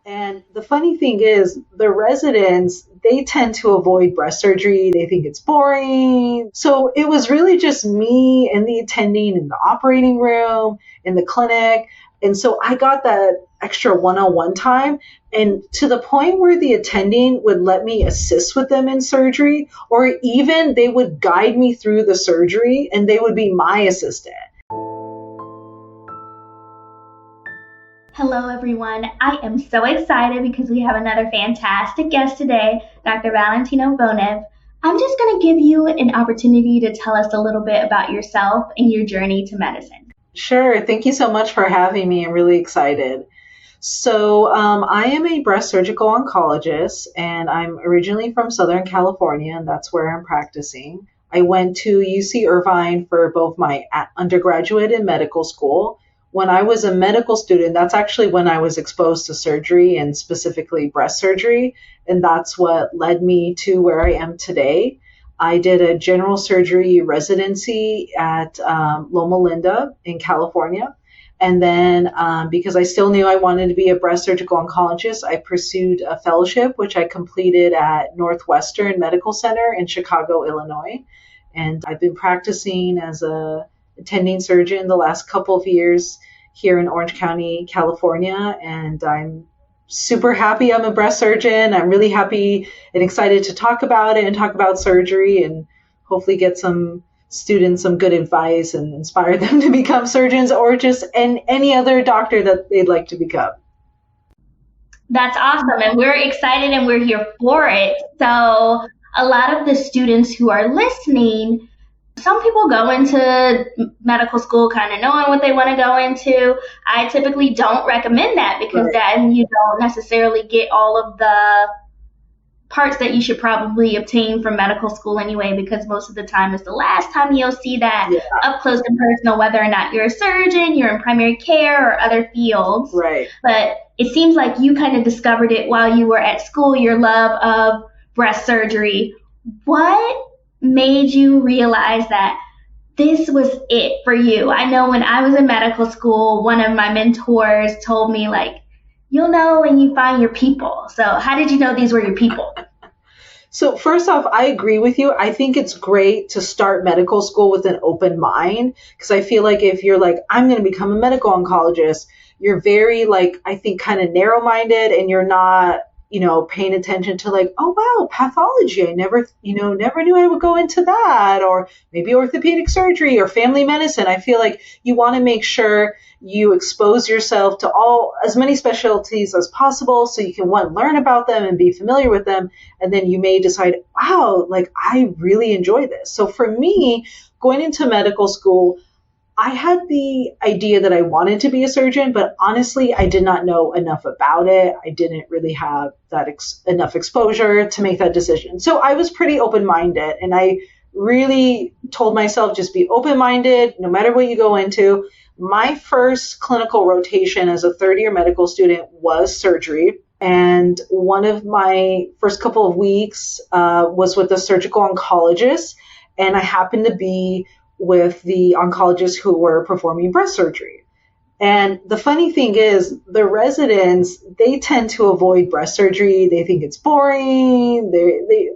And the funny thing is, the residents, they tend to avoid breast surgery. They think it's boring. So it was really just me and the attending in the operating room, in the clinic. And so I got that extra one-on-one time, and to the point where the attending would let me assist with them in surgery, or even they would guide me through the surgery and they would be my assistant. Hello, everyone. I am so excited because we have another fantastic guest today, Dr. Valentina Bonev. I'm just going to give you an opportunity to tell us a little bit about yourself and your journey to medicine. Sure. Thank you so much for having me. I'm really excited. I am a breast surgical oncologist, and I'm originally from Southern California, and that's where I'm practicing. I went to UC Irvine for both my undergraduate and medical school. When I was a medical student, that's actually when I was exposed to surgery and specifically breast surgery, and that's what led me to where I am today. I did a general surgery residency at Loma Linda in California. And then because I still knew I wanted to be a breast surgical oncologist, I pursued a fellowship, which I completed at Northwestern Medical Center in Chicago, Illinois. And I've been practicing as a attending surgeon the last couple of years here in Orange County, California. And I'm super happy I'm a breast surgeon. I'm really happy and excited to talk about it and talk about surgery and hopefully get some students some good advice and inspire them to become surgeons or just any other doctor that they'd like to become. That's awesome, and we're excited and we're here for it. So a lot of the students who are listening, some people go into medical school kind of knowing what they want to go into. I typically don't recommend that because then you don't necessarily get all of the parts that you should probably obtain from medical school anyway, because most of the time is the last time you'll see that up close and personal, whether or not you're a surgeon, you're in primary care or other fields. Right. But it seems like you kind of discovered it while you were at school, your love of breast surgery. What made you realize that this was it for you? I know when I was in medical school, one of my mentors told me, like, you'll know when you find your people. So how did you know these were your people? So first off, I agree with you. I think it's great to start medical school with an open mind, because I feel like if you're like, I'm going to become a medical oncologist, you're very like, I think kind of narrow-minded, and you're not, paying attention to like, oh, wow, pathology. I never knew I would go into that, or maybe orthopedic surgery or family medicine. I feel like you want to make sure you expose yourself to as many specialties as possible so you can learn about them and be familiar with them. And then you may decide, wow, like I really enjoy this. So for me, going into medical school, I had the idea that I wanted to be a surgeon, but honestly, I did not know enough about it. I didn't really have that enough exposure to make that decision. So I was pretty open-minded, and I really told myself, just be open-minded no matter what you go into. My first clinical rotation as a third-year medical student was surgery. And one of my first couple of weeks was with a surgical oncologist, and I happened to be with the oncologists who were performing breast surgery. And the funny thing is, the residents, they tend to avoid breast surgery. They think it's boring.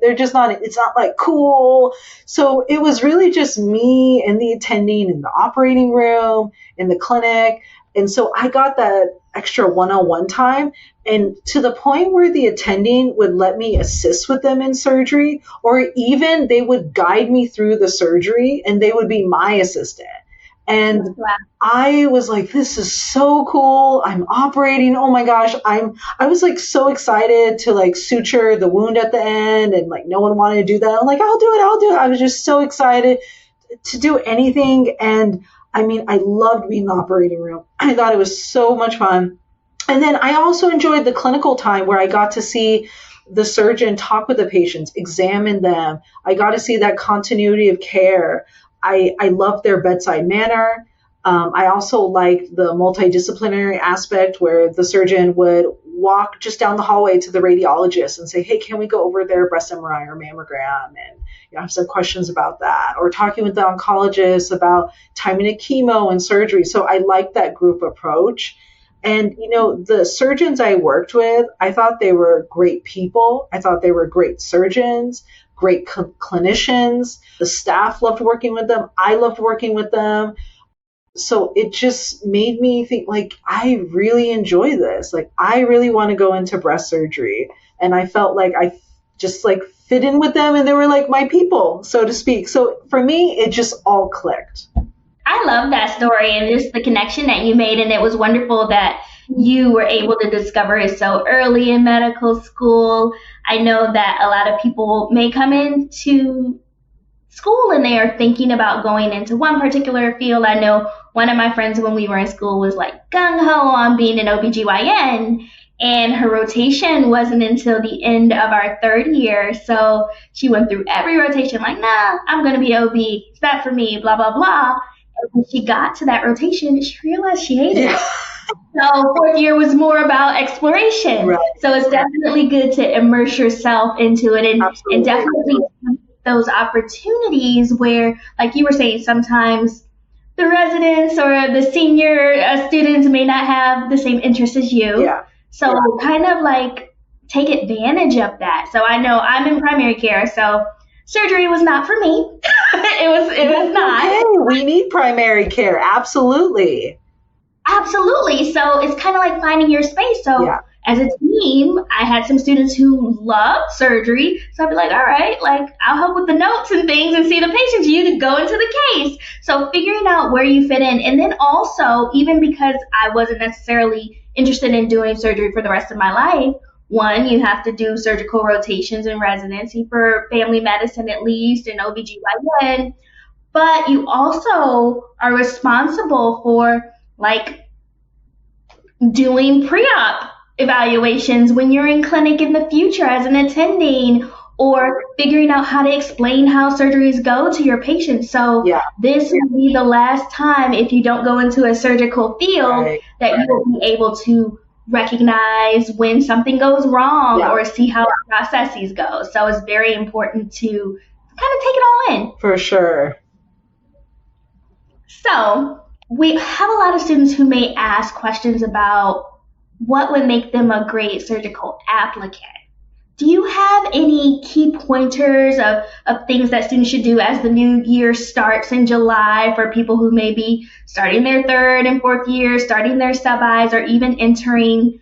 They're just not, it's not like cool. So it was really just me and the attending in the operating room, in the clinic. And so I got that extra one-on-one time, and to the point where the attending would let me assist with them in surgery, or even they would guide me through the surgery and they would be my assistant. And I was like, this is so cool. I'm operating. Oh my gosh. I was like so excited to like suture the wound at the end, and like no one wanted to do that. I'm like, I'll do it. I was just so excited to do anything. And I mean, I loved being in the operating room. I thought it was so much fun. And then I also enjoyed the clinical time where I got to see the surgeon talk with the patients, examine them. I got to see that continuity of care. I loved their bedside manner. I also liked the multidisciplinary aspect where the surgeon would walk just down the hallway to the radiologist and say, hey, can we go over their breast MRI or mammogram? And I have some questions about that. Or talking with the oncologist about timing of chemo and surgery. So I liked that group approach. And, the surgeons I worked with, I thought they were great people. I thought they were great surgeons, great clinicians. The staff loved working with them. I loved working with them. So it just made me think, like, I really enjoy this. Like, I really want to go into breast surgery. And I felt like I just like fit in with them, and they were like my people, so to speak. So for me, it just all clicked. I love that story and just the connection that you made. And it was wonderful that you were able to discover it so early in medical school. I know that a lot of people may come into school and they are thinking about going into one particular field. I know one of my friends when we were in school was like gung-ho on being an OBGYN, and her rotation wasn't until the end of our third year. So she went through every rotation like, nah, I'm going to be OB. It's that for me, blah, blah, blah. And when she got to that rotation, she realized she hated it. So fourth year was more about exploration. Right. So it's definitely good to immerse yourself into it, and definitely those opportunities where, like you were saying, sometimes the residents or the senior students may not have the same interests as you. Yeah. So kind of like take advantage of that. So I know I'm in primary care, so surgery was not for me. it was not. Okay. We need primary care. Absolutely. Absolutely. So it's kind of like finding your space. So as a team, I had some students who loved surgery. So I'd be like, all right, like I'll help with the notes and things and see the patients. You to go into the case. So figuring out where you fit in. And then also, even because I wasn't necessarily interested in doing surgery for the rest of my life, one, you have to do surgical rotations in residency for family medicine at least, and OBGYN. But you also are responsible for like doing pre-op evaluations when you're in clinic in the future as an attending, or figuring out how to explain how surgeries go to your patients. So this will be the last time, if you don't go into a surgical field, that you will be able to recognize when something goes wrong or see how processes go. So it's very important to kind of take it all in. For sure. So we have a lot of students who may ask questions about what would make them a great surgical applicant. Do you have any key pointers of things that students should do as the new year starts in July for people who may be starting their third and fourth year, starting their sub-Is, or even entering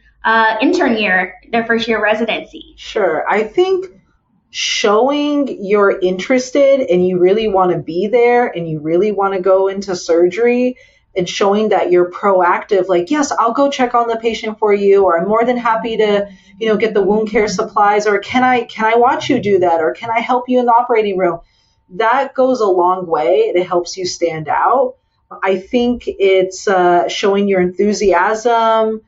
intern year, their first year residency? Sure. I think showing you're interested and you really want to be there and you really want to go into surgery, and showing that you're proactive, like, yes, I'll go check on the patient for you, or I'm more than happy to, get the wound care supplies, or can I watch you do that, or can I help you in the operating room? That goes a long way. It helps you stand out. I think it's showing your enthusiasm.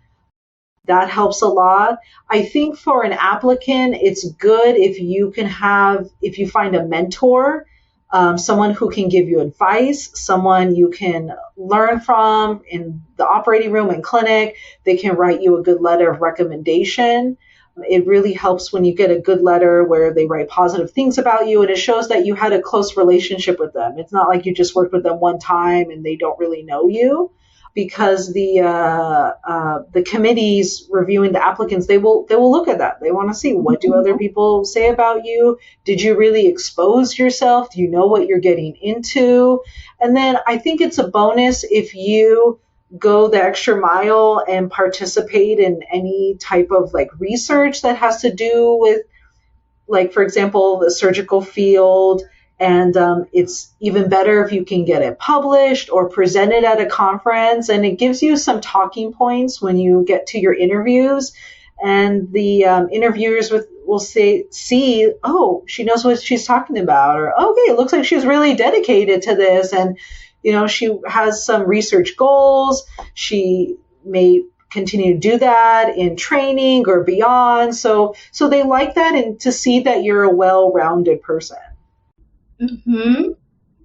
That helps a lot. I think for an applicant, it's good if you find a mentor, someone who can give you advice, someone you can learn from in the operating room and clinic. They can write you a good letter of recommendation. It really helps when you get a good letter where they write positive things about you, and it shows that you had a close relationship with them. It's not like you just worked with them one time and they don't really know you. Because the committees reviewing the applicants, they will look at that. They want to see, what do other people say about you? Did you really expose yourself? Do you know what you're getting into? And then I think it's a bonus if you go the extra mile and participate in any type of like research that has to do with, like, for example, the surgical field. And it's even better if you can get it published or presented at a conference, and it gives you some talking points when you get to your interviews. And the interviewers will see, oh, she knows what she's talking about, or okay, it looks like she's really dedicated to this, and she has some research goals. She may continue to do that in training or beyond. So they like that, and to see that you're a well-rounded person. Mm-hmm.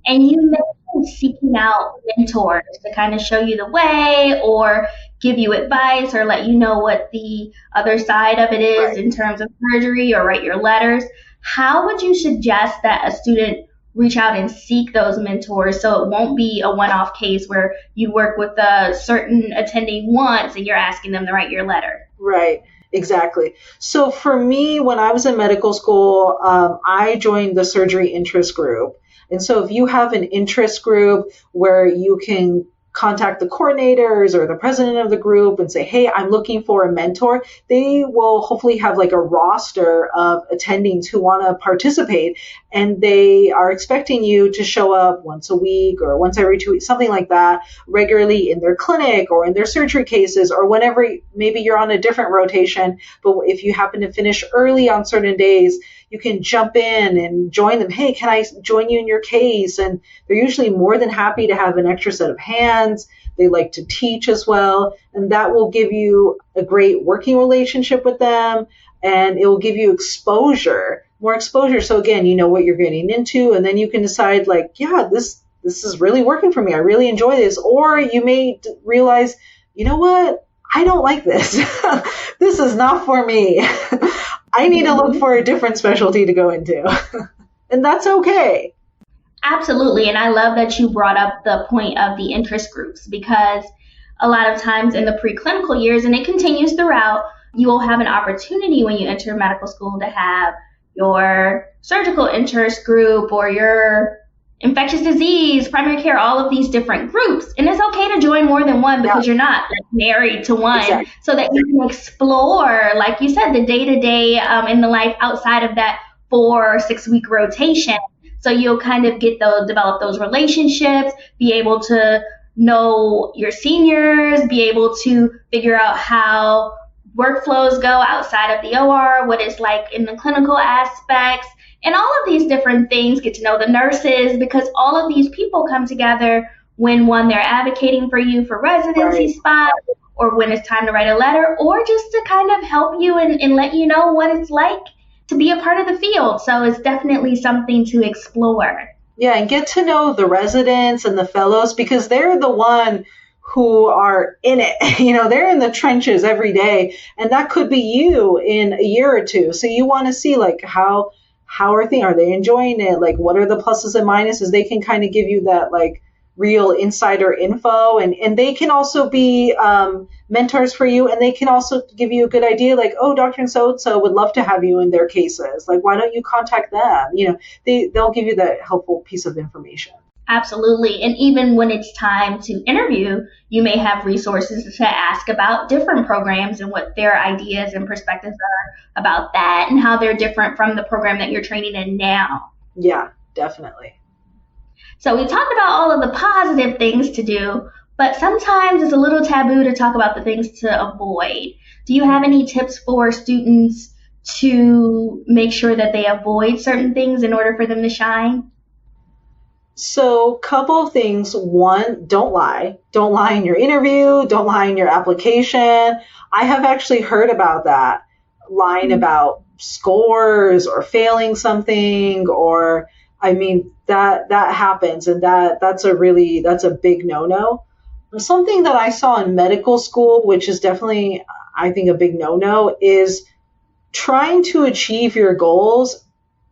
And you mentioned seeking out mentors to kind of show you the way or give you advice or let you know what the other side of it is in terms of surgery, or write your letters. How would you suggest that a student reach out and seek those mentors, so it won't be a one-off case where you work with a certain attending once and you're asking them to write your letter. Right. Exactly. So for me, when I was in medical school, I joined the surgery interest group. And so if you have an interest group where you can contact the coordinators or the president of the group and say, hey, I'm looking for a mentor, they will hopefully have like a roster of attendings who want to participate. And they are expecting you to show up once a week or once every 2 weeks, something like that, regularly in their clinic or in their surgery cases, or whenever maybe you're on a different rotation. But if you happen to finish early on certain days, you can jump in and join them. Hey, can I join you in your case? And they're usually more than happy to have an extra set of hands. They like to teach as well. And that will give you a great working relationship with them. And it will give you more exposure. So again, you know what you're getting into. And then you can decide like, yeah, this is really working for me. I really enjoy this. Or you may realize, you know what? I don't like this. This is not for me. I need to look for a different specialty to go into. And that's okay. Absolutely. And I love that you brought up the point of the interest groups, because a lot of times in the preclinical years, and it continues throughout, you will have an opportunity when you enter medical school to have your surgical interest group or your infectious disease, primary care, all of these different groups. And it's okay to join more than one because you're not like married to one. Exactly. So that you can explore, like you said, the day-to-day in the life outside of that 4 or 6 week rotation. So you'll kind of develop those relationships, be able to know your seniors, be able to figure out how workflows go outside of the OR, what it's like in the clinical aspects, and all of these different things, get to know the nurses, because all of these people come together when, one, they're advocating for you for residency spots, or when it's time to write a letter, or just to kind of help you and let you know what it's like to be a part of the field. So it's definitely something to explore. Yeah, and get to know the residents and the fellows, because they're the one who are in it. You know, they're in the trenches every day, and that could be you in a year or two. So you want to see like how are things? Are they enjoying it? Like, what are the pluses and minuses? They can kind of give you that like real insider info, and they can also be mentors for you, and they can also give you a good idea like, oh, Dr. and so would love to have you in their cases. Like, why don't you contact them? You know, they'll give you that helpful piece of information. Absolutely. And even when it's time to interview, you may have resources to ask about different programs and what their ideas and perspectives are about that, and how they're different from the program that you're training in now. Yeah, definitely. So we talked about all of the positive things to do, but sometimes it's a little taboo to talk about the things to avoid. Do you have any tips for students to make sure that they avoid certain things in order for them to shine? So, couple of things. One, don't lie. Don't lie in your interview. Don't lie in your application. I have actually heard about that, lying about scores or failing something, or I mean, that happens, and that's a big no-no. Something that I saw in medical school, which is definitely, I think, a big no-no, is trying to achieve your goals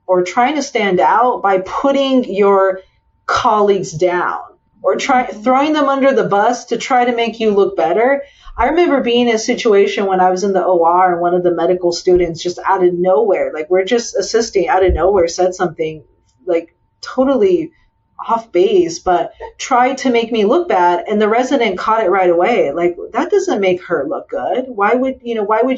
or trying to stand out by putting your colleagues down or throwing them under the bus to try to make you look better. I remember being in a situation when I was in the OR and one of the medical students just out of nowhere, like we're just assisting, out of nowhere said something like totally off base, but tried to make me look bad, and the resident caught it right away. Like, that doesn't make her look good. Why would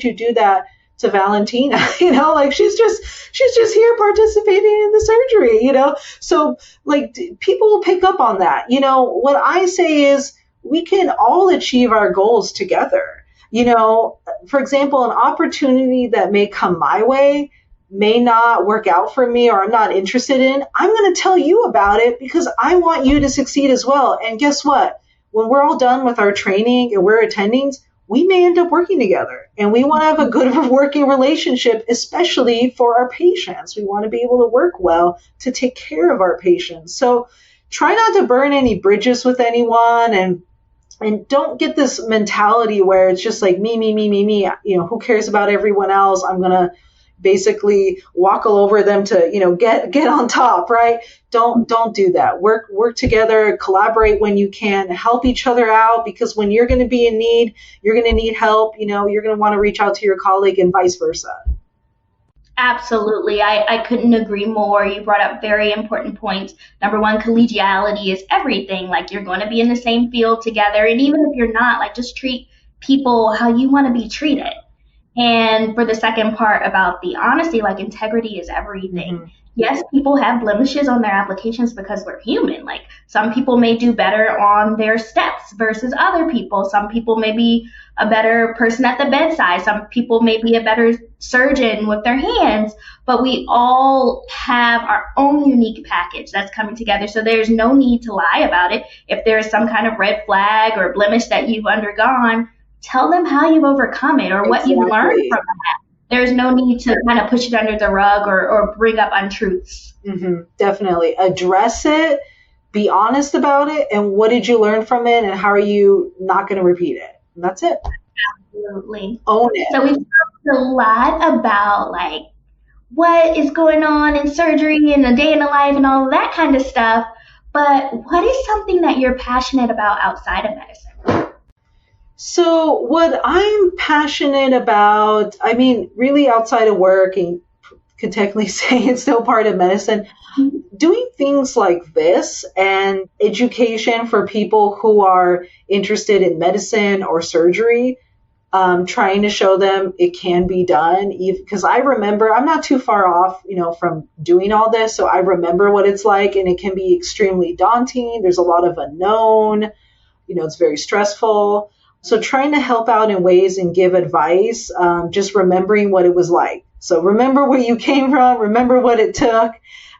you do that to Valentina? Like she's just here participating in the surgery, So like people will pick up on that. What I say is we can all achieve our goals together. For example, an opportunity that may come my way may not work out for me or I'm not interested in, I'm going to tell you about it because I want you to succeed as well. And guess what? When we're all done with our training and we're attendings, we may end up working together, and we want to have a good working relationship, especially for our patients. We want to be able to work well to take care of our patients. So try not to burn any bridges with anyone, and don't get this mentality where it's just like me, who cares about everyone else? I'm going to, basically walk all over them to, get on top, right? Don't do that. Work together, collaborate when you can, help each other out, because when you're going to be in need, you're going to need help. You're going to want to reach out to your colleague and vice versa. Absolutely. I couldn't agree more. You brought up very important points. Number one, collegiality is everything. Like, you're going to be in the same field together. And even if you're not, like, just treat people how you want to be treated. And for the second part about the honesty, like, integrity is everything. Mm-hmm. Yes, people have blemishes on their applications because we're human. Like, some people may do better on their steps versus other people. Some people may be a better person at the bedside. Some people may be a better surgeon with their hands. But we all have our own unique package that's coming together. So there's no need to lie about it. If there is some kind of red flag or blemish that you've undergone, tell them how you've overcome it or what you've learned from that. There's no need to kind of push it under the rug or bring up untruths. Mm-hmm. Definitely. Address it, be honest about it, and what did you learn from it, and how are you not going to repeat it? And that's it. Absolutely. Own it. So we've talked a lot about, like, what is going on in surgery and a day in the life and all of that kind of stuff. But what is something that you're passionate about outside of medicine? So what I'm passionate about, really outside of work, and could technically say it's still part of medicine, doing things like this and education for people who are interested in medicine or surgery, trying to show them it can be done. Because I remember, I'm not too far off, from doing all this. So I remember what it's like, and it can be extremely daunting. There's a lot of unknown, it's very stressful. So trying to help out in ways and give advice, just remembering what it was like. So remember where you came from, remember what it took.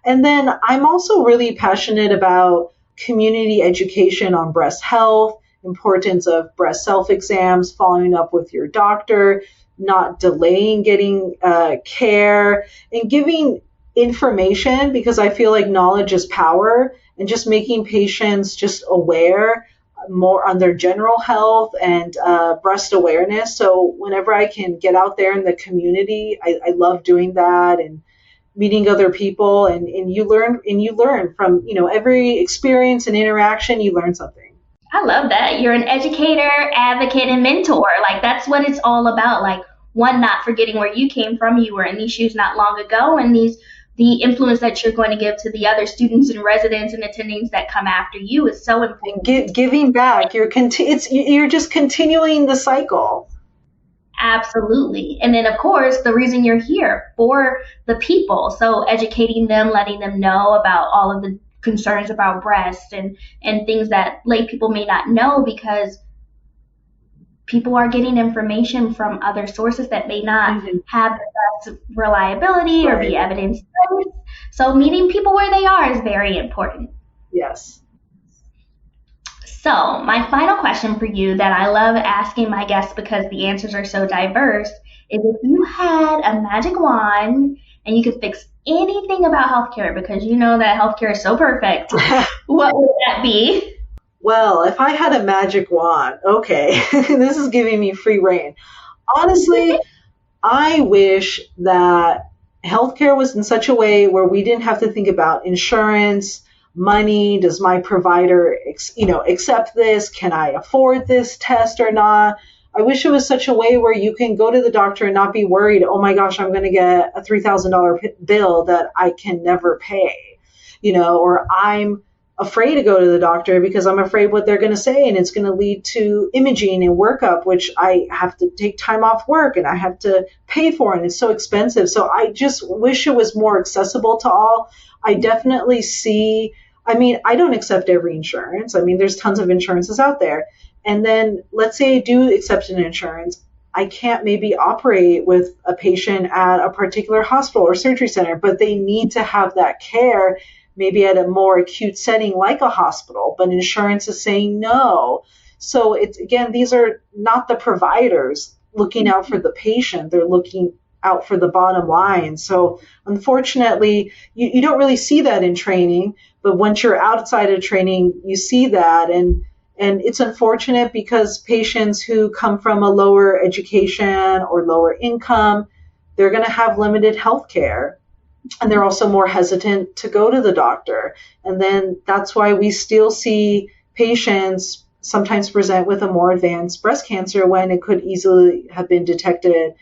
And then I'm also really passionate about community education on breast health, importance of breast self-exams, following up with your doctor, not delaying getting care, and giving information, because I feel like knowledge is power, and just making patients just aware more on their general health and breast awareness. So whenever I can get out there in the community, I love doing that, and meeting other people, and you learn from, every experience and interaction, you learn something. I love that. You're an educator, advocate, and mentor. Like, that's what it's all about. Like, one, not forgetting where you came from. You were in these shoes not long ago, and the influence that you're going to give to the other students and residents and attendings that come after you is so important. Giving back. You're just continuing the cycle. Absolutely. And then, of course, the reason you're here, for the people. So educating them, letting them know about all of the concerns about breast and things that lay people may not know, because people are getting information from other sources that may not have the best reliability or be evidence-based. So meeting people where they are is very important. Yes. So my final question for you that I love asking my guests, because the answers are so diverse, is if you had a magic wand and you could fix anything about healthcare, because you know that healthcare is so perfect, what would that be? Well, if I had a magic wand, okay, this is giving me free reign. Honestly, I wish that healthcare was in such a way where we didn't have to think about insurance, money. Does my provider, accept this? Can I afford this test or not? I wish it was such a way where you can go to the doctor and not be worried, oh my gosh, I'm going to get a $3,000 bill that I can never pay, or I'm afraid to go to the doctor because I'm afraid what they're going to say, and it's going to lead to imaging and workup, which I have to take time off work and I have to pay for, and it's so expensive. So I just wish it was more accessible to all. I definitely see, I don't accept every insurance. There's tons of insurances out there. And then let's say I do accept an insurance. I can't maybe operate with a patient at a particular hospital or surgery center, but they need to have that care maybe at a more acute setting like a hospital, but insurance is saying no. So it's, again, these are not the providers looking out for the patient. They're looking out for the bottom line. So unfortunately, you don't really see that in training, but once you're outside of training, you see that. And it's unfortunate because patients who come from a lower education or lower income, they're going to have limited health care. And they're also more hesitant to go to the doctor. And then that's why we still see patients sometimes present with a more advanced breast cancer when it could easily have been detected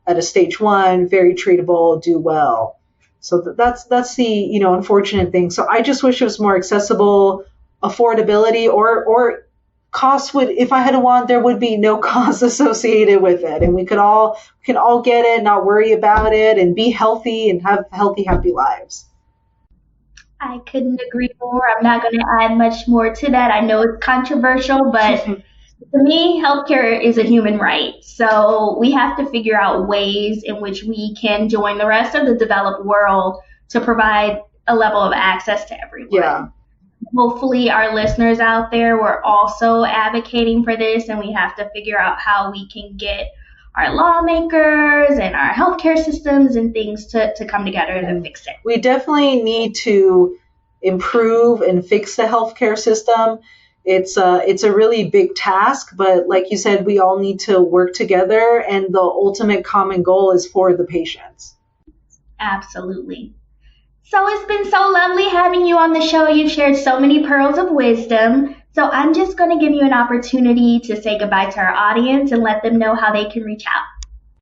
at a stage 1, very treatable, do well. So that's the unfortunate thing. So I just wish it was more accessible, affordability, or cost would, if I had to want, there would be no cost associated with it, and we can all get it, not worry about it, and be healthy and have healthy, happy lives. I couldn't agree more. I'm not going to add much more to that. I know it's controversial, but to me, healthcare is a human right. So we have to figure out ways in which we can join the rest of the developed world to provide a level of access to everyone. Yeah. Hopefully our listeners out there were also advocating for this, and we have to figure out how we can get our lawmakers and our healthcare systems and things to come together to fix it. We definitely need to improve and fix the healthcare system. It's a really big task, but like you said, we all need to work together, and the ultimate common goal is for the patients. Absolutely. So it's been so lovely having you on the show. You've shared so many pearls of wisdom. So I'm just going to give you an opportunity to say goodbye to our audience and let them know how they can reach out.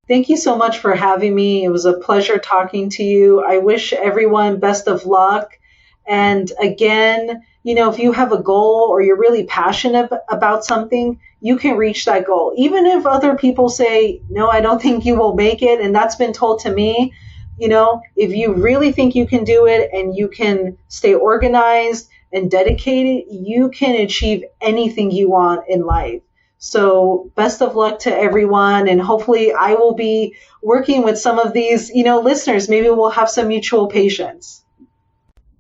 Thank you so much for having me. It was a pleasure talking to you. I wish everyone best of luck. And again, if you have a goal or you're really passionate about something, you can reach that goal. Even if other people say, no, I don't think you will make it. And that's been told to me. If you really think you can do it and you can stay organized and dedicated, you can achieve anything you want in life. So best of luck to everyone. And hopefully I will be working with some of these, listeners. Maybe we'll have some mutual patients.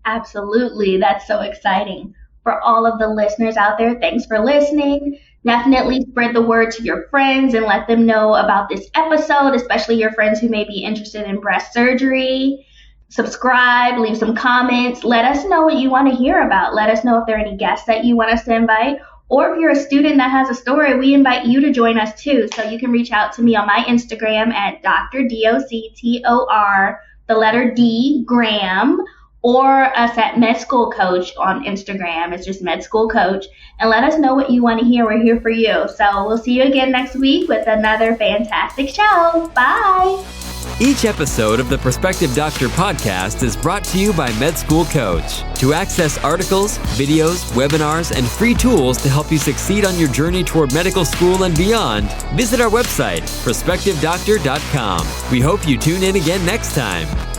Absolutely. That's so exciting. For all of the listeners out there, thanks for listening. Definitely spread the word to your friends and let them know about this episode, especially your friends who may be interested in breast surgery. Subscribe, leave some comments. Let us know what you want to hear about. Let us know if there are any guests that you want us to invite. Or if you're a student that has a story, we invite you to join us too. So you can reach out to me on my Instagram at Dr. DOCTOR, the letter D, Graham, or us at Med School Coach on Instagram. It's just Med School Coach. And let us know what you want to hear. We're here for you. So we'll see you again next week with another fantastic show. Bye. Each episode of the Prospective Doctor podcast is brought to you by Med School Coach. To access articles, videos, webinars, and free tools to help you succeed on your journey toward medical school and beyond, visit our website, prospectivedoctor.com. We hope you tune in again next time.